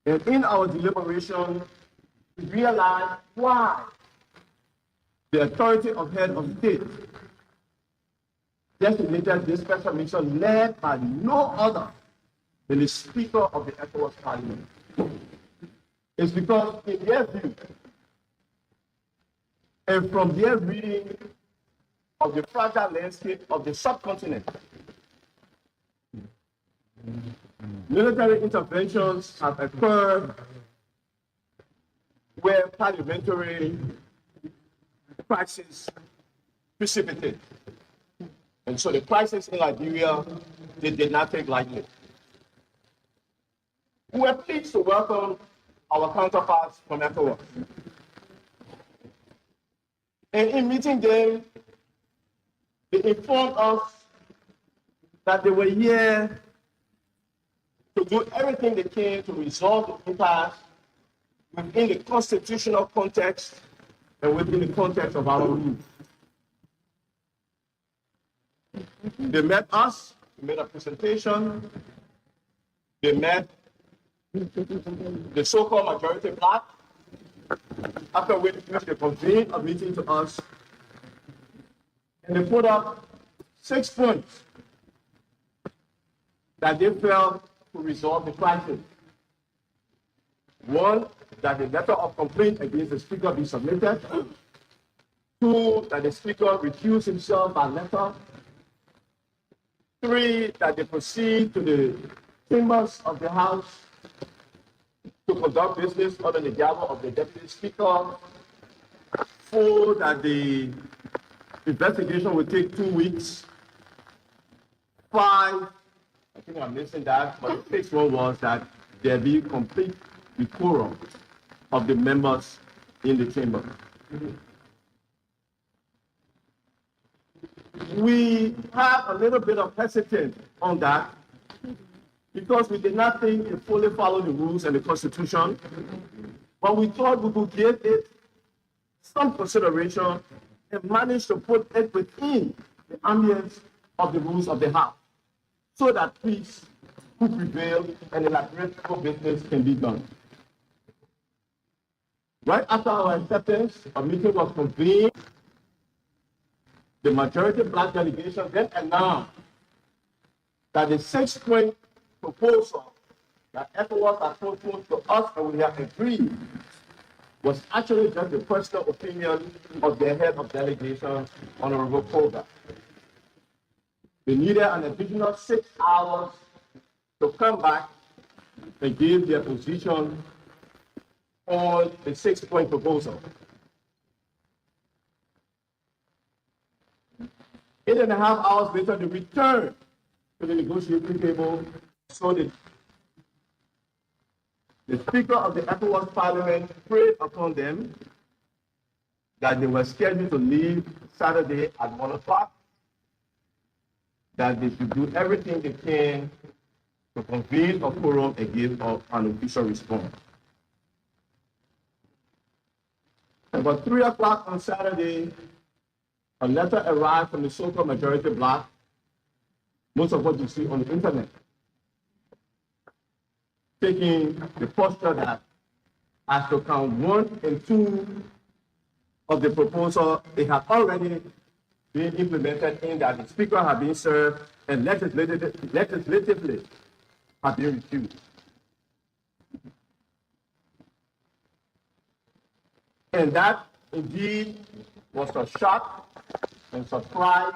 And in our deliberation, we realized why the authority of head of state designated this special mission led by no other than the Speaker of the ECOWAS Parliament. It's because in their view, and from their reading of the fragile landscape of the subcontinent, military interventions have occurred where parliamentary crisis precipitated. And so the crisis in Liberia, they did not take lightly. We were pleased to welcome our counterparts from ECOWAS. And in meeting them, they informed us that they were here to do everything they can to resolve the impasse within the constitutional context and within the context of our rules. They met us, we made a presentation, they met the so-called majority bloc, after which they convened a meeting to us, and they put up 6 points that they felt to resolve the crisis. One, that the letter of complaint against the Speaker be submitted. Two, that the Speaker recuse himself by letter. Three, that they proceed to the chambers of the House to conduct business under the gavel of the Deputy Speaker. Four, that the investigation will take 2 weeks. Five, I think I'm missing that, but the 6th one was that there be complete decorum of the members in the chamber. We have a little bit of hesitance on that because we did not think it fully followed the rules and the Constitution, but we thought we could give it some consideration and manage to put it within the ambience of the rules of the House so that peace could prevail and elaborate business can be done. Right after our acceptance, a meeting was convened. The majority black delegation then announced that the 6-point proposal that ECOWAS had proposed to us and we have agreed was actually just the personal opinion of their head of delegation, Honorable Koga. They needed an additional 6 hours to come back and give their position on the 6-point proposal. 8.5 hours later, they returned to the negotiating table. So the Speaker of the ECOWAS Parliament prayed upon them that they were scheduled to leave Saturday at 1 o'clock, that they should do everything they can to convene a quorum and give an official response. About 3 o'clock on Saturday, a letter arrived from the so-called majority bloc, most of what you see on the internet, taking the posture that as to count 1 and 2 of the proposal, it had already been implemented in that the Speaker had been served and legislatively had been refused. And that indeed was a shock and surprise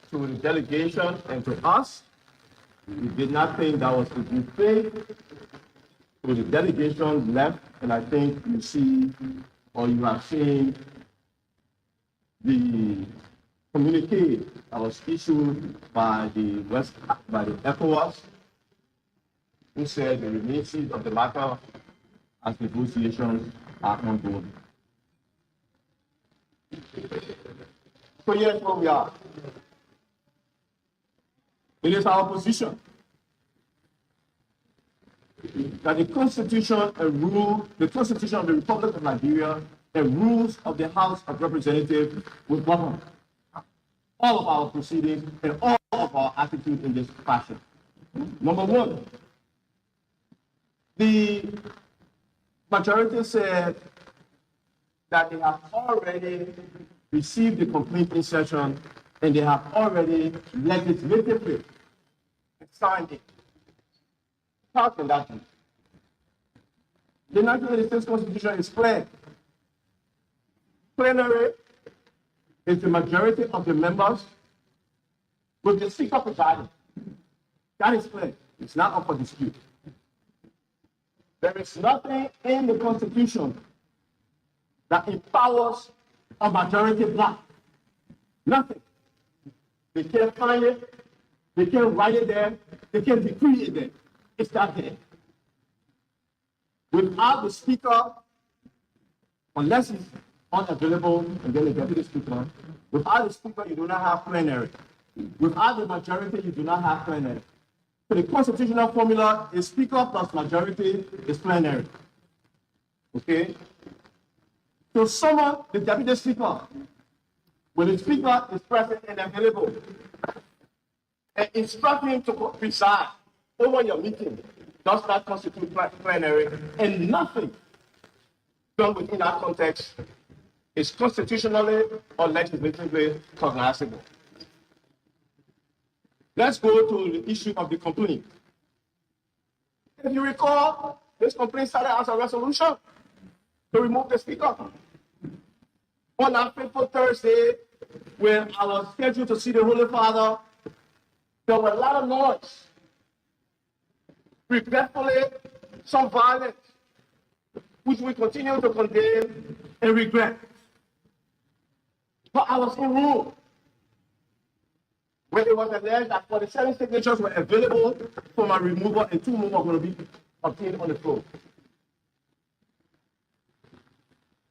to the delegation and to us. We did not think that was the good faith. So the delegation left, and I think you see, or you have seen, the communique that was issued by the ECOWAS, who said the remains of the matter as negotiations are ongoing. So here's where we are. It is our position that the Constitution and the Constitution of the Republic of Nigeria and rules of the House of Representatives will govern all of our proceedings and all of our attitude in this fashion. Number one, The majority said that they have already received the complete insertion and they have already legislatively signed it. How can that be? The 1986 Constitution is clear. Plenary is the majority of the members with the Speaker presiding. That is clear. It's not up for dispute. There is nothing in the Constitution that empowers a majority black. Nothing. They can't find it. They can't write it there. They can't decree it there. It's not there. Without the Speaker, unless he's unavailable and then the Deputy Speaker, without the Speaker, you do not have plenary. Without the majority, you do not have plenary. So the constitutional formula is Speaker plus majority is plenary. Okay? So summon the Deputy Speaker when the Speaker is present and available and instruct him to preside over your meeting. Does not constitute plenary, and nothing done within that context is constitutionally or legislatively cognizable. Let's go to the issue of the complaint. If you recall, this complaint started as a resolution to remove the Speaker. On that fateful Thursday, when I was scheduled to see the Holy Father, there were a lot of noise. Regretfully, some violence, which we continue to condemn and regret. But I was in room when it was alleged that 47 signatures were available for my removal and 2 more were going to be obtained on the floor.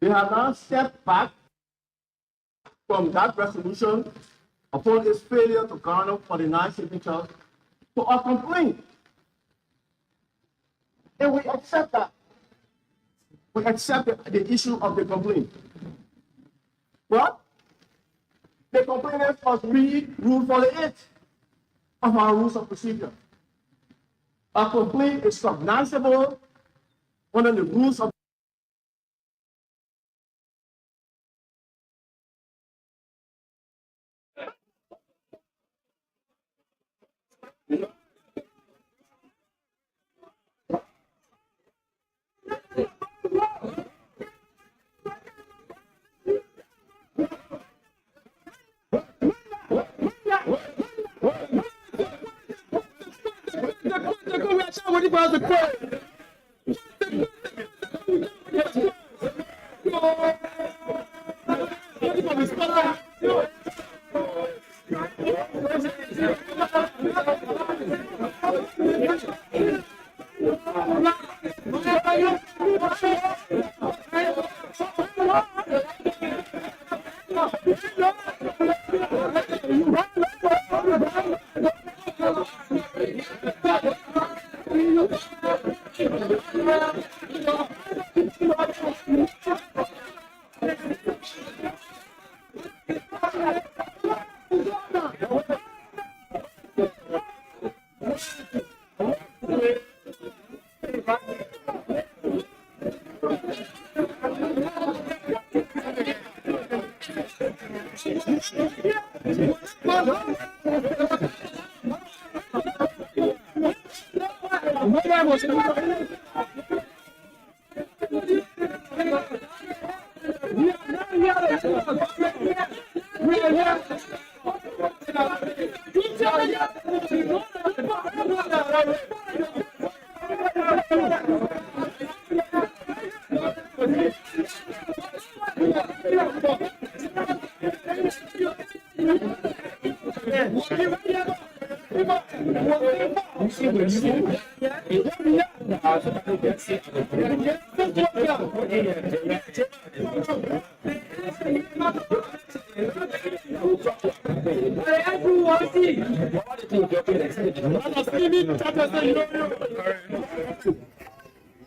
They have now stepped back from that resolution upon its failure to garner 49 signatures to a complaint. And we accept that. We accept the issue of the complaint. But the complainant must read Rule 48 of our rules of procedure. A complaint is cognizable under the rules of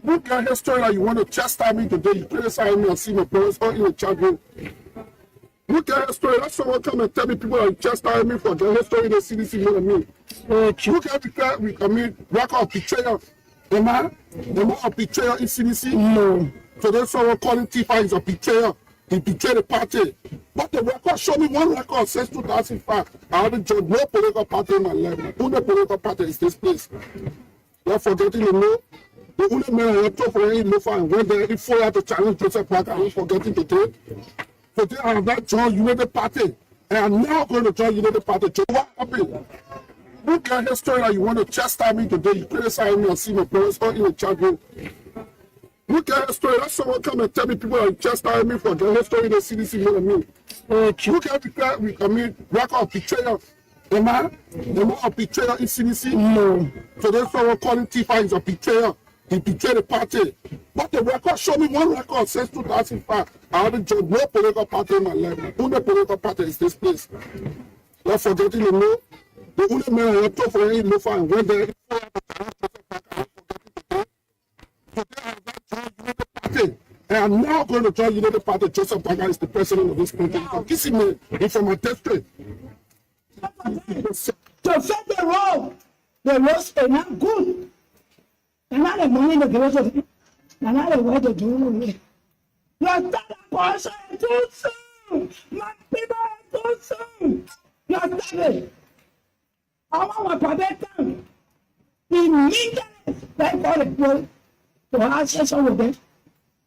Look at history that you want to chastise me today. You criticize me and see my brothers all in the champion. Look at history. That's someone come and tell me people are chastising me for the history in the CDC more than me. Look at the record of betrayal. Am I a betrayer in CDC? No. So then someone calling Tifa is a betrayer. He betrayed the party. But the record show me one record since 2005. I haven't joined no political party in my life. The only political party is this place. You're forgetting the law. The only man I talked for him loafer and went there, he fought out to challenge Joseph Parker. I'm forgetting today. Today I have not joined United Party. And I'm now going to join United Party. So what happened? Look at history that you want to chastise me today. You criticize me and see my parents all in the chat room. Look at history. That's someone come and tell me people are chastising me for the history in the CDC more than me. Look at the record of betrayal. Am I a betrayer in CDC? No. So then someone calling Tifa is a betrayer. He betrayed the party. But the record show me one record since 2005. I haven't joined no political party in my life. The only political party is this place. You're forgetting the law. The only man I talked for him loafer and went there, he fought out to challenge Joseph Parker. I'm forgetting today. Today I have not joined United Party. And I'm now going to join United Party. Joseph Parker is the president of this country. You can kiss me from my district. To set the roads are not good. And not the money to give us, and not the way to do it. You're that person too soon. My people are too soon. You're started. I want my papa immediately. They call it good. To access over there.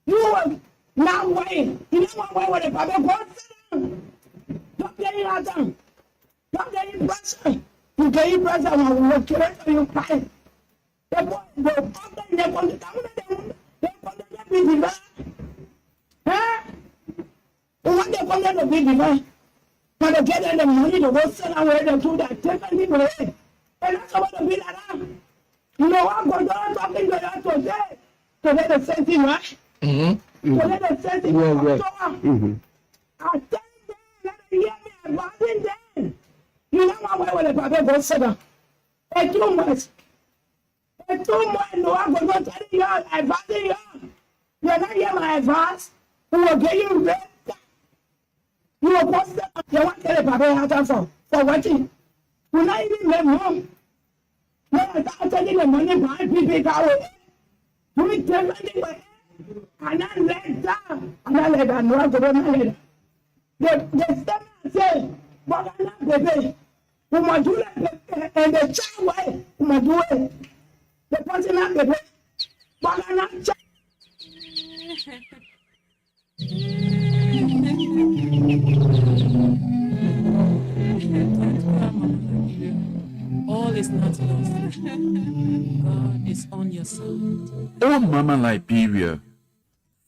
You are not waiting. You don't want to wait with the papa. Go sit down. Don't get it out down. Don't get it pressure. You get it pressure when we will kill it so you pay. The but to get the money to go sell away and do that, take people away. And that's what the bill around. You know what? I'm talking to that today. Today the same thing, right? Today the same thing. I tell you, let me hear me about it then. You know what? When the Bible goes sit down. It's too much. It's too much. No, I'm going to tell you, advising you. You're not hearing my advice. Who will get you ready? You will post them. You want to tell the Bible for watching. Will not even make home. No, I'm telling the money behind people away. Do it differently. And I let down. And I let down. No, I'm going to let down. The statement says, but I'm not baby. We must do it. And the child way, we must do it. The person not baby. But I'm not child. All is not lost. God is on your side. Oh, Mama Liberia,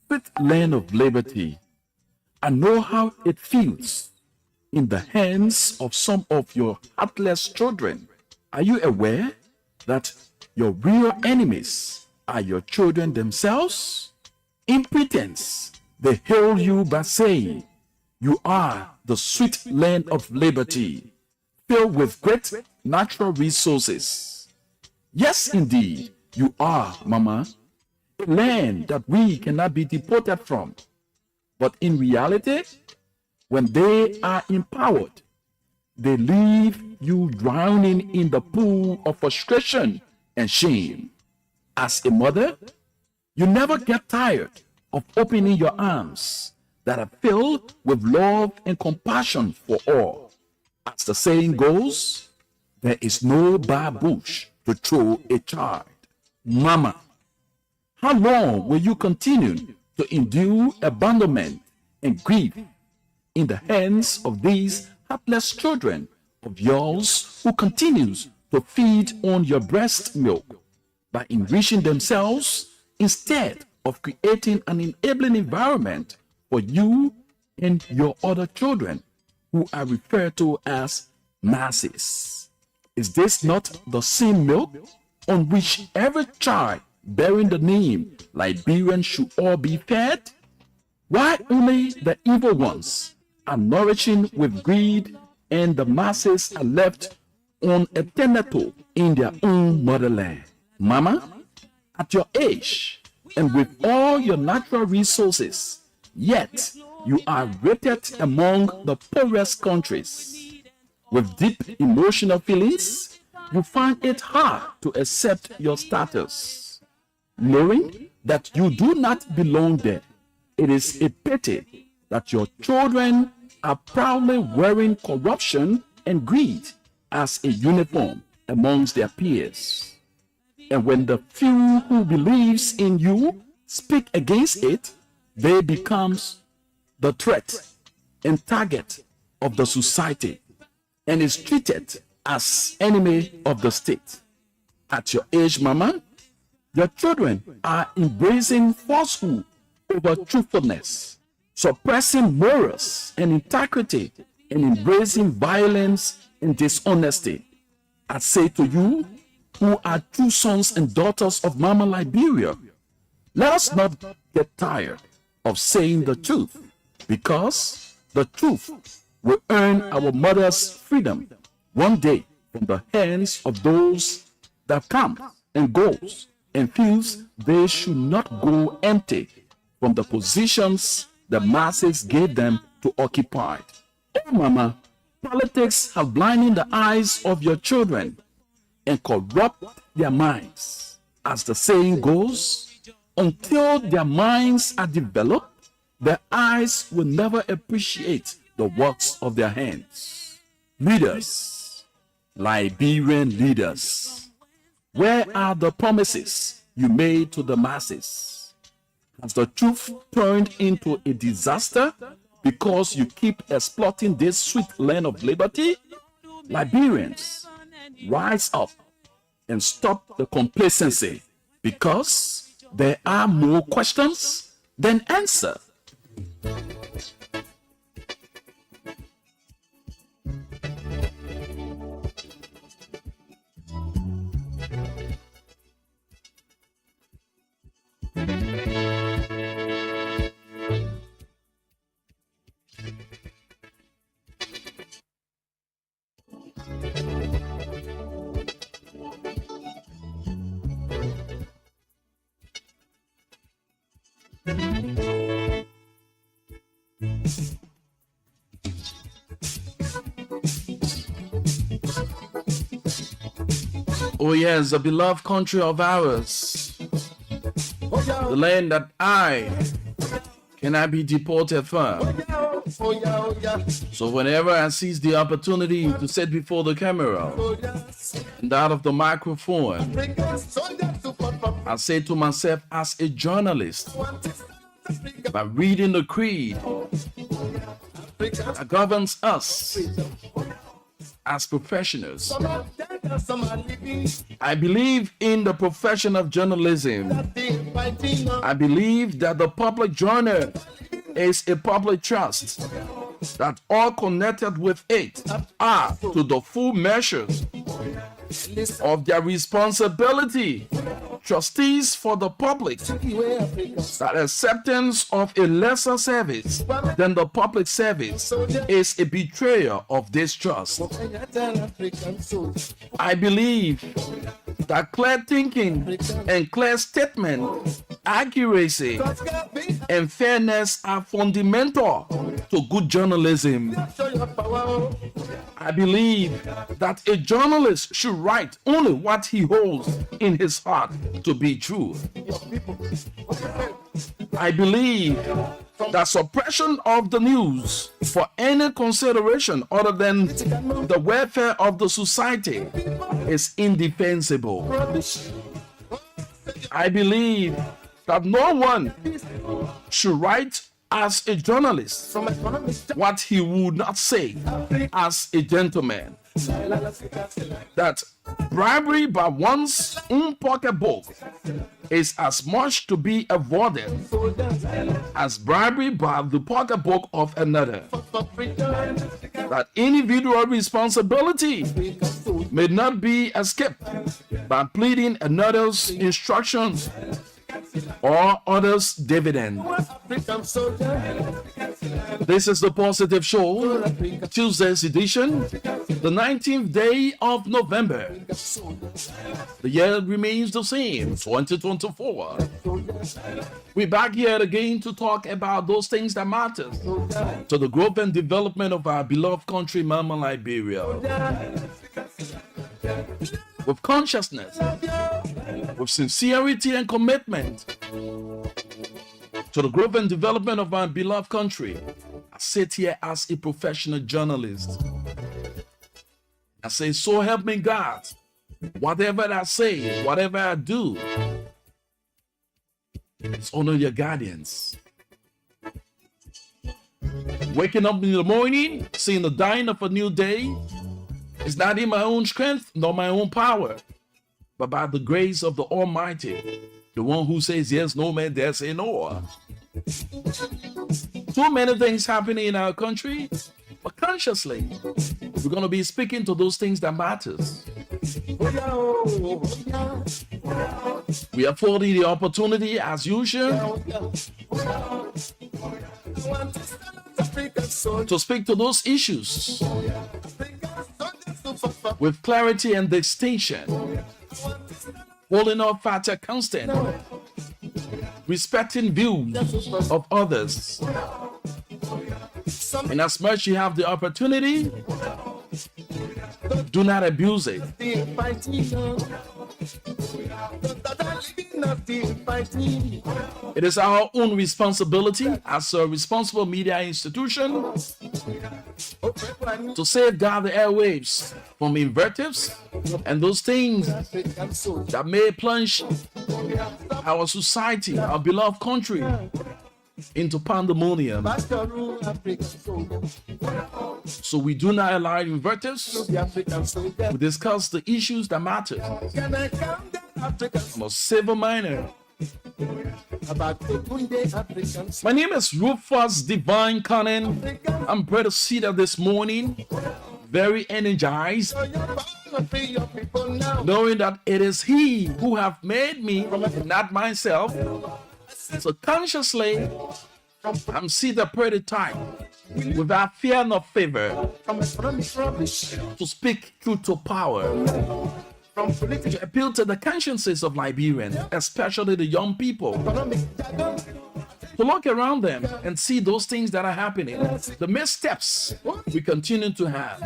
fifth land of liberty, I know how it feels in the hands of some of your heartless children. Are you aware that your real enemies are your children themselves? In pretense, they hail you by saying, you are the sweet land of liberty, filled with great natural resources. Yes, indeed, you are, Mama, a land that we cannot be deported from. But in reality, when they are empowered, they leave you drowning in the pool of frustration and shame. As a mother, you never get tired of opening your arms that are filled with love and compassion for all. As the saying goes, there is no bare bush to throw a child. Mama, how long will you continue to endure abandonment and grief in the hands of these helpless children of yours who continues to feed on your breast milk by enriching themselves instead of creating an enabling environment for you and your other children who are referred to as masses? Is this not the same milk on which every child bearing the name Liberian should all be fed? Why only the evil ones are nourishing with greed and the masses are left on a tenato in their own motherland? Mama, at your age and with all your natural resources, yet you are rated among the poorest countries. With deep emotional feelings, you find it hard to accept your status. knowing that you do not belong there. It is a pity that your children are proudly wearing corruption and greed as a uniform amongst their peers. And when the few who believes in you speak against it, they becomes the threat and target of the society and is treated as enemy of the state. At your age, mama, your children are embracing falsehood over truthfulness, suppressing morals and integrity, and embracing violence and dishonesty. I say to you, who are true sons and daughters of Mama Liberia, let us not get tired of saying the truth, because the truth will earn our mother's freedom one day from the hands of those that come and goes and feels they should not go empty from the positions the masses gave them to occupy. Oh, Mama, politics have blinded the eyes of your children and corrupt their minds. As the saying goes, until their minds are developed, their eyes will never appreciate the works of their hands. Leaders, Liberian leaders, where are the promises you made to the masses? Has the truth turned into a disaster because you keep exploiting this sweet land of liberty? Liberians, rise up and stop the complacency, because there are more questions than answers. Oh yes, the beloved country of ours, the land that I cannot be deported from. So whenever I seize the opportunity to sit before the camera and out of the microphone, I say to myself as a journalist, by reading the creed that governs us as professionals, I believe in the profession of journalism. I believe that the public journal is a public trust, that all connected with it are to the full measures of their responsibility trustees for the public, that acceptance of a lesser service than the public service is a betrayal of this trust. I believe that clear thinking and clear statement, accuracy and fairness are fundamental to good journalism. I believe that a journalist should write only what he holds in his heart to be true. I believe that suppression of the news for any consideration other than the welfare of the society is indefensible. I believe that no one should write as a journalist what he would not say as a gentleman. That bribery by one's own pocketbook is as much to be avoided as bribery by the pocketbook of another. That individual responsibility may not be escaped by pleading another's instructions or others' dividend. This is the Positive Show, Tuesday's edition, the 19th day of November. The year remains the same, 2024. We're back here again to talk about those things that matter to the growth and development of our beloved country, Mama Liberia. With consciousness with sincerity and commitment to the growth and development of my beloved country. I sit here as a professional journalist. I say, so help me God. Whatever I say, whatever I do, it's under your guidance. Waking up in the morning, seeing the dawn of a new day, is not in my own strength nor my own power, but by the grace of the Almighty, the one who says yes, no man dare say no. Too many things happening in our country, but consciously, we're going to be speaking to those things that matters. We are affording the opportunity, as usual, to speak to those issues with clarity and distinction, holding our factor constant, respecting views of others. And as much you have the opportunity, do not abuse it. It is our own responsibility as a responsible media institution to safeguard the airwaves from invectives and those things that may plunge our society, our beloved country, into pandemonium. So we do not allow invectives. We discuss the issues that matter. I'm a civil minor. My name is Rufus Divine Cunning. I'm pretty seated this morning, very energized, knowing that it is He who have made me, not myself. So consciously, I'm seated pretty tight, without fear nor favor, to speak truth to power, to appeal to the consciences of Liberians, especially the young people, to look around them and see those things that are happening, the missteps we continue to have.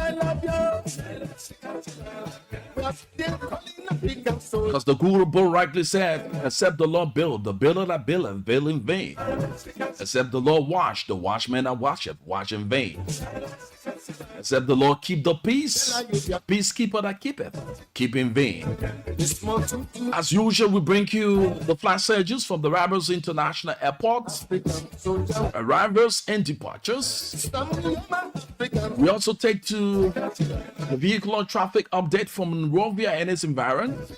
Because the Guru Bull rightly said, except the Lord build, the builder that buildeth, build in vain. Except the Lord wash, the watchman that washeth, wash in vain. Except the Lord keep the peace, the peacekeeper that keepeth, keep in vain. As usual, we bring you the flight schedules from the Ravers International Airport, arrivals and departures. We also take to the vehicular traffic update from Monrovia and its environment,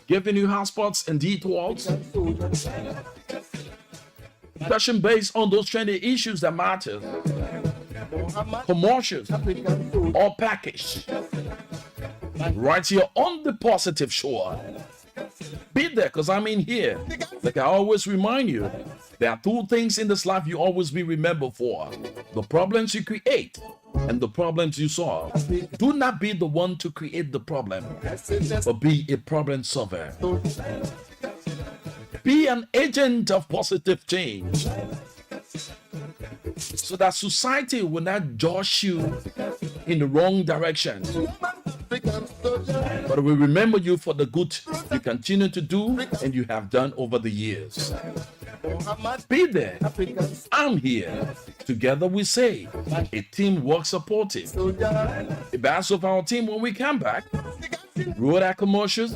giving you hotspots and detours, discussion based on those trending issues that matter, commercials or package, right here on the Positive Show. Be there, because I'm in here. Like I always remind you, there are two things in this life you always be remembered for: the problems you create and the problems you solve. Do not be the one to create the problem, but be a problem solver. Be an agent of positive change, so that society will not judge you in the wrong direction, but we remember you for the good you continue to do and you have done over the years. Be there. I'm here. Together we say, a team work supportive. The best of our team when we come back, roll our commercials,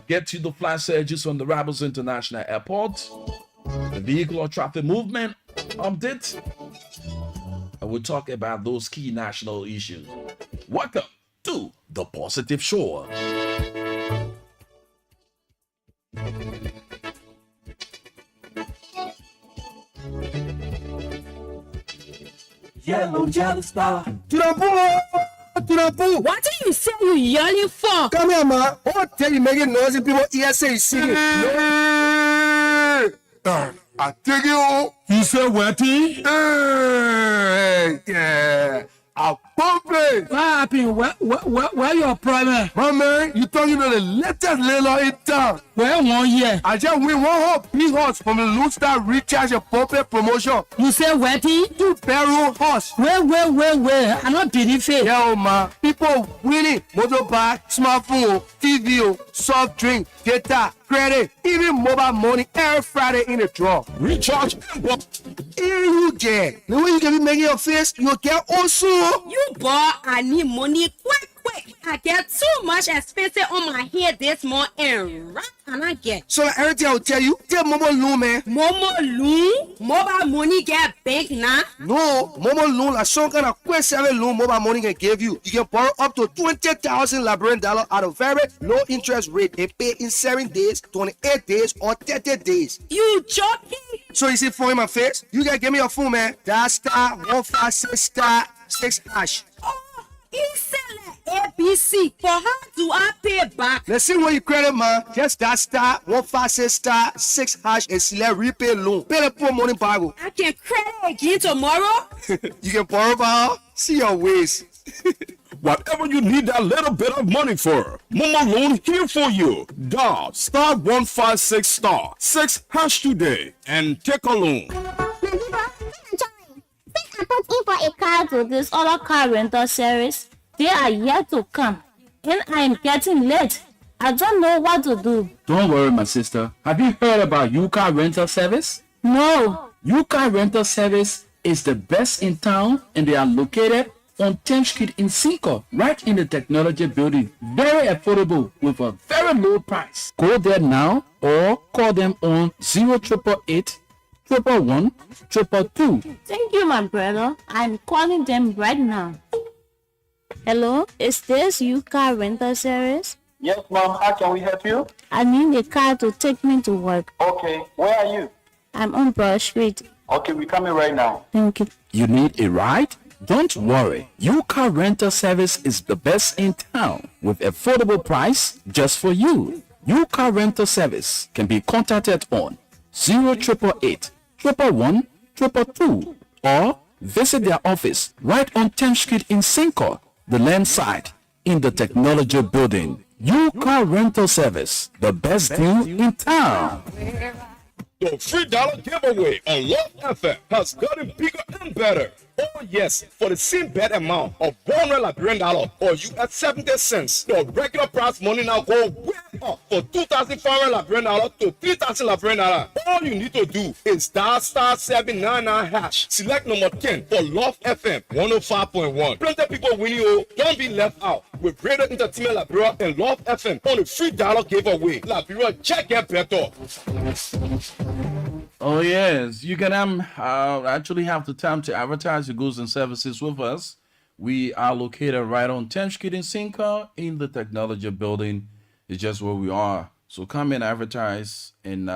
get to the flight surges from the Ravers International Airport, the vehicular traffic movement update, and we'll talk about those key national issues. Welcome to the Positive Show. Yellow jealous star. Turapu. What do you say you yelling for? Come here, ma. Oh, tell you making noise and people here say singing. I take you. You say what? Yeah. I pump it. What happened? Where your problem? My man, you talking to the latest landlord in town. Where 1 year? I just win one whole big horse from the Loose Star Recharge and Pumping promotion. You say wedding? 2-barrel horse. Wait. I don't believe it. Yeah, man. People winning motorbike, smartphone, TV, soft drink, data, credit, even mobile money every Friday in the draw. Recharge. Here you get. The way you can be making your face, you get also. You boy, I need money quick. I get too much expensive on my head this month and right can I get? So like everything I will tell you, tell Momo Loan, man. Momo loan? Mobile money get bank now? No, Momo Loan, like some kind of quick service loan mobile money can give you. You can borrow up to 20,000 Liberian dollar at a very low interest rate and pay in 7 days, 28 days, or 30 days. You joking? So you see phone in my face? You can give me your phone, man. That star 156*6#. Oh, you said like ABC. For how do I pay back? Let's see what you credit, man. Just that star 156*6# and select repay loan. Pay the poor money back. I can credit again tomorrow? You can borrow about. See your ways. Whatever you need that little bit of money for, Momo Loan here for you. Dial *156*6# today and take a loan. I put in for a car to this other car rental service. They are yet to come, and I am getting late. I don't know what to do. Don't worry, my sister. Have you heard about U-Car rental service? No. U-Car rental service is the best in town, and they are located on 10th Street in Cinco, right in the technology building. Very affordable with a very low price. Go there now or call them on 0888 111 222. Thank you, my brother. I'm calling them right now. Hello, is this U-Car rental service? Yes, ma'am. How can we help you? I need a car to take me to work. Okay. Where are you? I'm on Broad Street. Okay, we're coming right now. Thank you. You need a ride? Don't worry. U-Car rental service is the best in town with affordable price just for you. U-Car rental service can be contacted on 0888 111 222 or visit their office right on 10th Street in Cinco, the land side in the technology building. U-Car rental service, the best deal in town. The $3 giveaway on Love FM has gotten bigger and better. Oh yes, for the same bet amount of $100 Liberian or US 70 cents, the regular price money now go way up for 2,500 Liberian to 3,000 Liberian. All you need to do is *799#. Select number 10 for Love FM 105.1. Plenty of people winning. Oh, don't be left out with Radio Entertainment Liberia and Love FM on the $3 giveaway. Liberia, check it better. Oh yes, you can actually have the time to advertise your goods and services with us. We are located right on 10th Street in Cinco in the technology building. It's just where we are. So come and advertise, and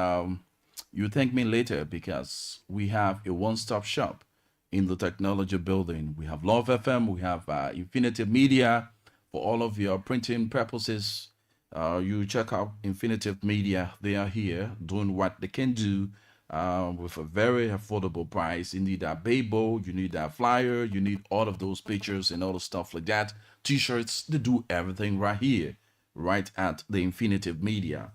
you thank me later because we have a one-stop shop in the technology building. We have Love FM, we have Infinitive Media for all of your printing purposes. You check out Infinitive Media. They are here doing what they can do with a very affordable price. You need that Bebo, you need that flyer, you need all of those pictures and all the stuff like that. T-shirts, they do everything right here, right at the Infinitive Media.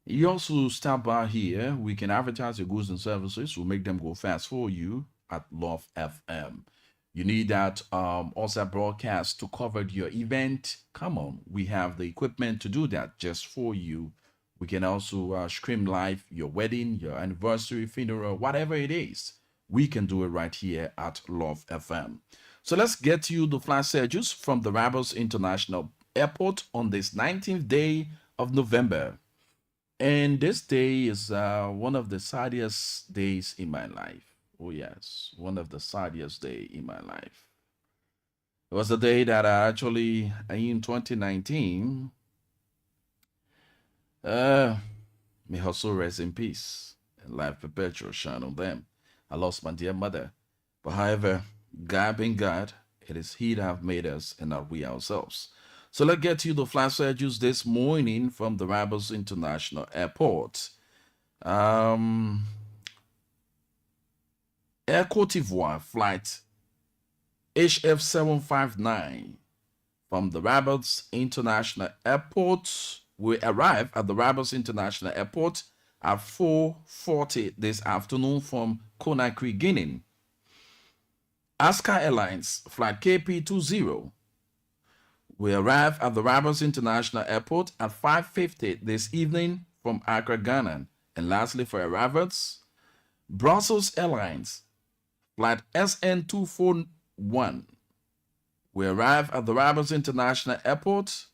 You also stop by here. We can advertise your goods and services. We'll make them go fast for you at Love FM. You need that also broadcast to cover your event. Come on, we have the equipment to do that just for you. We can also stream live your wedding, your anniversary, funeral, whatever it is. We can do it right here at Love FM. So let's get you the flash schedules from the Rebels International Airport on this 19th day of November. And this day is one of the saddest days in my life. Oh yes, one of the saddest days in my life. It was the day that I actually, in 2019, may her soul rest in peace and life perpetual shine on them. I lost my dear mother. But however, God being God, it is He that have made us and not we ourselves. So let's get you the flash schedules this morning from the Rebels International Airport. Air Cote d'Ivoire flight HF759 from the Rabbits International Airport. We arrive at the Rabbits International Airport at 4:40 this afternoon from Conakry, Guinea. Aska Airlines Flight KP20. We arrive at the Rabbits International Airport at 5:50 this evening from Accra, Ghana. And lastly, for arrivals, Brussels Airlines Flight SN241. We arrive at the Rabbits International Airport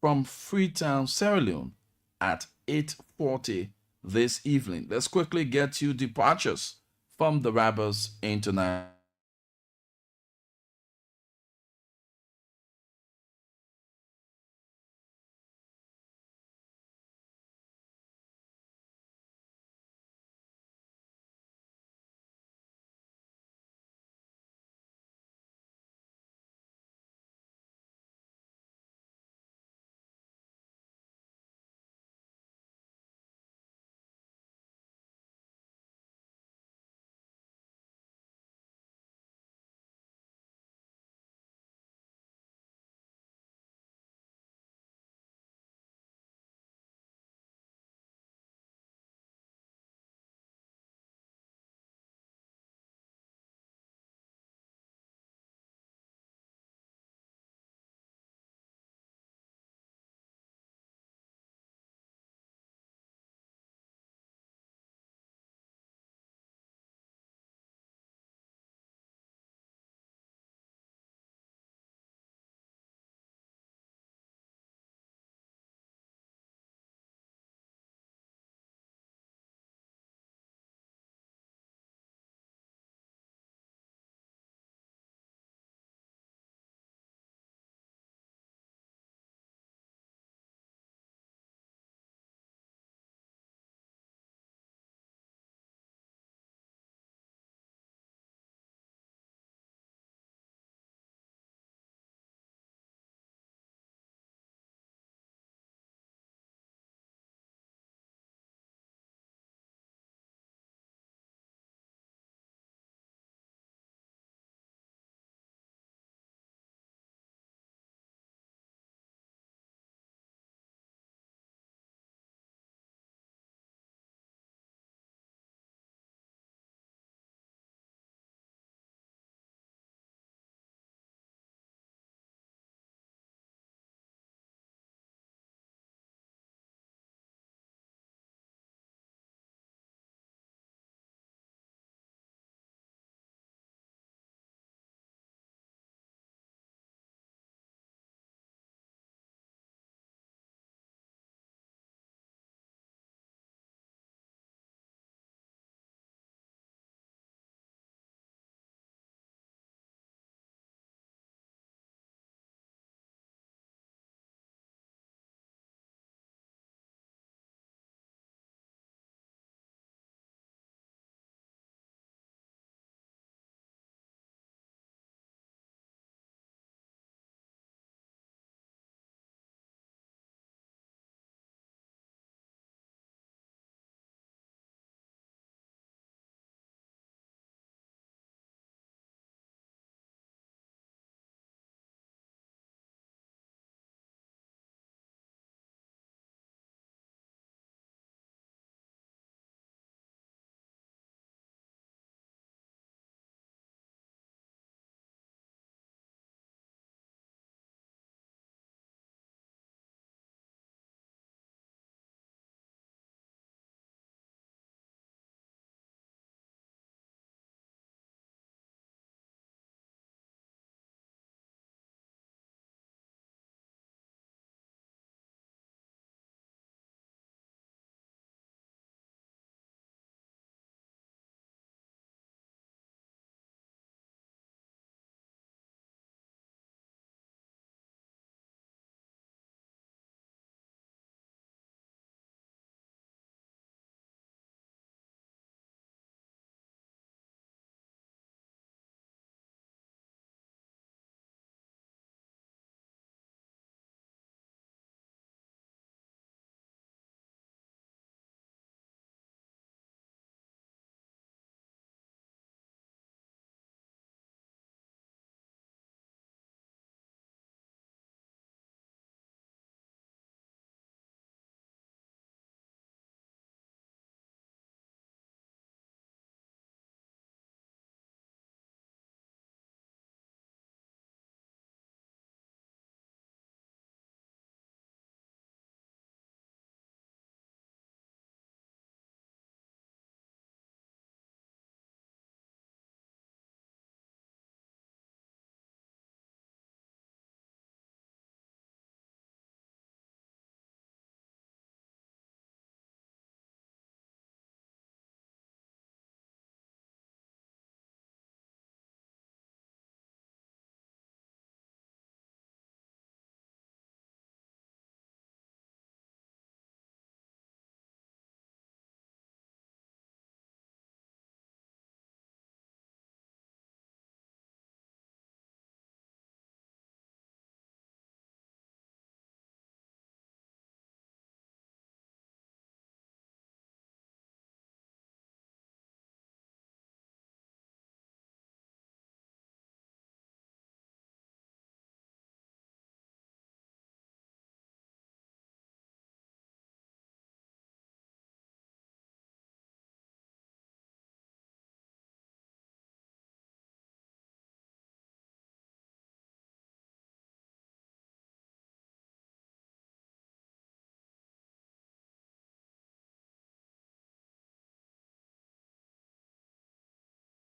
from Freetown, Sierra Leone at 8:40 this evening. Let's quickly get you departures from the Rabbits International.